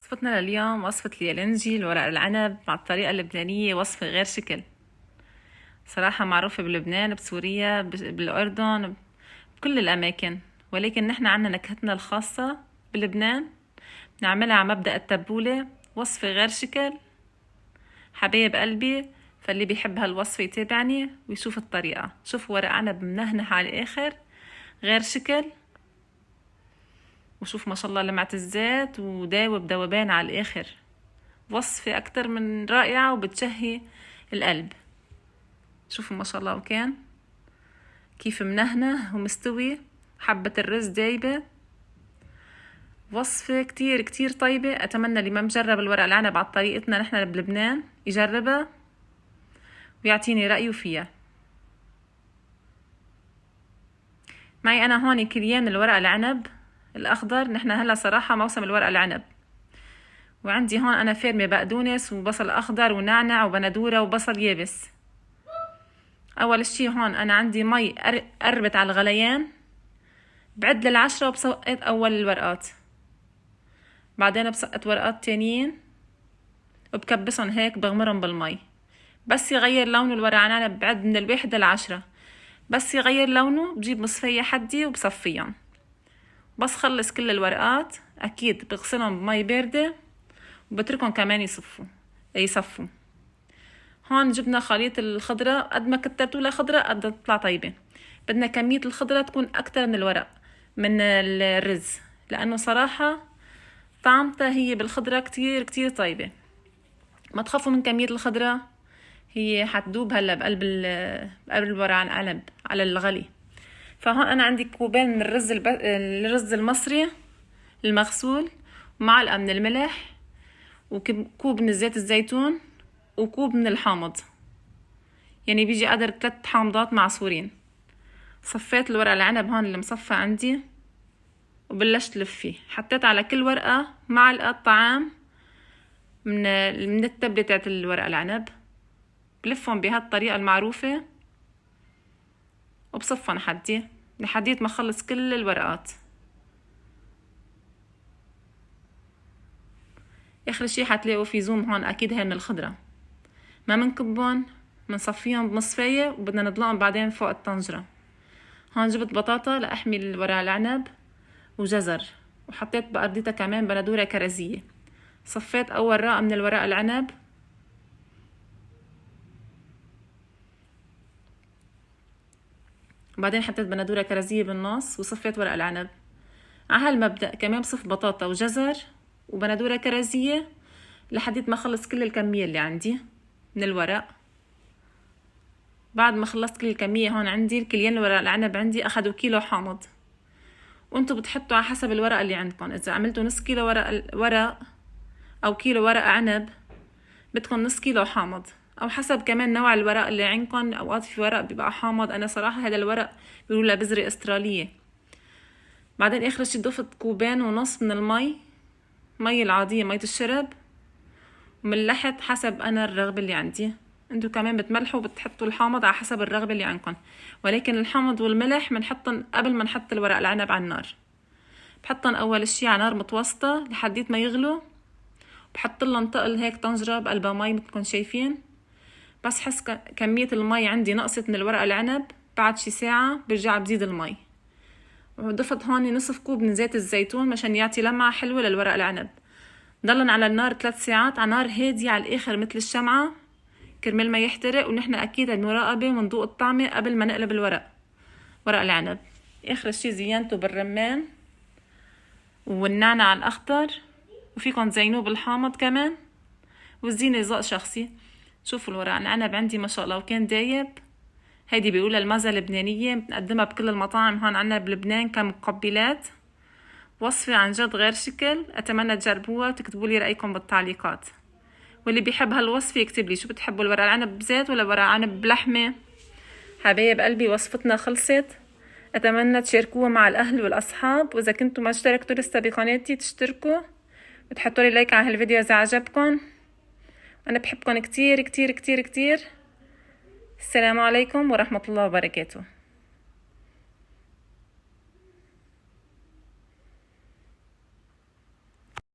وصفتنا لليوم وصفة اليالنجي الورق العنب مع الطريقة اللبنانية. وصفة غير شكل صراحة، معروفة بلبنان، بسوريا، بالأردن، بكل الأماكن. ولكن نحن عنا نكهتنا الخاصة بلبنان، نعملها على مبدأ التبولة. وصفة غير شكل حبايب قلبي، فاللي بيحب هالوصفة يتابعني ويشوف الطريقة. شوفوا ورق عنب منهنح على الآخر، غير شكل. وشوف ما شاء الله لمعة الزيت وداوب ذوبان على الآخر. وصفة أكتر من رائعة وبتشهي القلب. شوفوا ما شاء الله وكان كيف منهنه ومستوي، حبة الرز دايبة. وصفة كتير كتير طيبة. أتمنى اللي ما مجرب الورق العنب على طريقتنا نحن بلبنان يجربها ويعطيني رأيه فيها. معي أنا هون كيلين الورق العنب الأخضر. نحن هلا صراحة موسم الورق العنب، وعندي هون أنا فارمة بقدونس وبصل أخضر ونعنع وبندورة وبصل يابس. أول شي هون أنا عندي مي قربت على الغليان، بعد لل10 وبسقط أول الورقات، بعدين بسقط ورقات تانيين وبكبسهم هيك، بغمرهم بالمي. بس يغير لونه الورق عنب بعد من 1 ل10. بس يغير لونه بجيب مصفية حدي وبصفيهم. بس خلص كل الورقات أكيد بغسلهم بمي باردة وبتركهم كمان يصفوا. هون جبنا خليط الخضرة، قد ما كترتوا لها خضرة قد تطلع طيبة. بدنا كمية الخضرة تكون أكتر من الورق من الرز، لأنه صراحة طعمتها هي بالخضرة كتير كتير طيبة. ما تخافوا من كمية الخضرة، هي حتدوب هلا بقلب الورق عنب على الغلي. فهون أنا عندي كوبين من الرز المصري المغسول، ومعلقة من الملح، وكوب من زيت الزيتون، وكوب من الحامض. يعني بيجي قدر 3 حامضات معصورين. صفيت الورق العنب هون اللي مصفى عندي وبلشت لف فيه. حطيت على كل ورقة معلقة طعام من التبلة تاعت الورق العنب. بلفهم بهالطريقة المعروفة وبصفن حدي لحديت ما خلص كل الورقات. اخر شي حتلاقوا في زوم هون اكيد هي من الخضرة. ما منكبهم، منصفيهم بمصفاية وبدنا نضلقهم بعدين فوق الطنجرة. هون جبت بطاطا لأحمي الورق العنب وجزر، وحطيت بأرضيتها كمان بندورة كرزية. صفيت أول راقة من الورق العنب، وبعدين حطيت بندورة كرزية بالنص وصفيت ورق العنب. على هالمبدأ كمان بصف بطاطا وجزر وبندورة كرزية لحديت ما خلص كل الكمية اللي عندي من الورق. بعد ما خلصت كل الكمية هون عندي الكليين الورق العنب عندي أخدوا كيلو حامض. وانتو بتحطوا على حسب الورق اللي عندكم. إذا عملتوا نص كيلو ورق أو كيلو ورق عنب بدكم نص كيلو حامض، أو حسب كمان نوع الورق اللي عندكم. أوقات في ورق بيبقى حامض، أنا صراحة هذا الورق بيقولوا له بذرة أسترالية. بعدين آخر شي ضفت 2.5 كوب من المي، مي العادية، مية الشرب، وملحت حسب أنا الرغبة اللي عندي. انتو كمان بتملحوا وبتحطوا الحامض على حسب الرغبة اللي عندكم. ولكن الحامض والملح بنحطن قبل ما نحط الورق العنب على النار. بحطن أول شي على نار متوسطة لحديت ما يغلوا. بحط لهم طقل هيك طنجرة بقلبها مي مثلكم شايفين. بس حس كمية المي عندي نقصت من الورق العنب، بعد شي ساعة برجع بزيد المي. وضفت هون نصف كوب من زيت الزيتون مشان يعطي لمعة حلوة للورق العنب. ضلن على النار 3 ساعات على نار هادية على الآخر مثل الشمعة كرمال ما يحترق. ونحن أكيد المراقبة وندوق الطعمة قبل ما نقلب ورق العنب. آخر شي زينته بالرمان والنعناع الأخضر، وفيكن تزينوه بالحامض كمان، والزينة ذوق شخصي. شوفوا الورق العنب عندي ما شاء الله وكان دايب. هيدي بيقولها المزة اللبنانية، بنقدمها بكل المطاعم هون عنا بلبنان كمقبلات. وصفة عن جد غير شكل. أتمنى تجربوها وتكتبوا لي رأيكم بالتعليقات. واللي بيحب هالوصفة يكتب لي شو بتحبوا، الورق العنب بزيت ولا ورق عنب بلحمة. حبايب قلبي وصفتنا خلصت. أتمنى تشاركوها مع الأهل والأصحاب، وإذا كنتوا ما اشتركتوا لسه بقناتي تشتركوا وتحطوا لي لايك على هالفيديو إذا عجبكم. أنا بحبكم كتير كتير كتير كتير. السلام عليكم ورحمة الله وبركاته.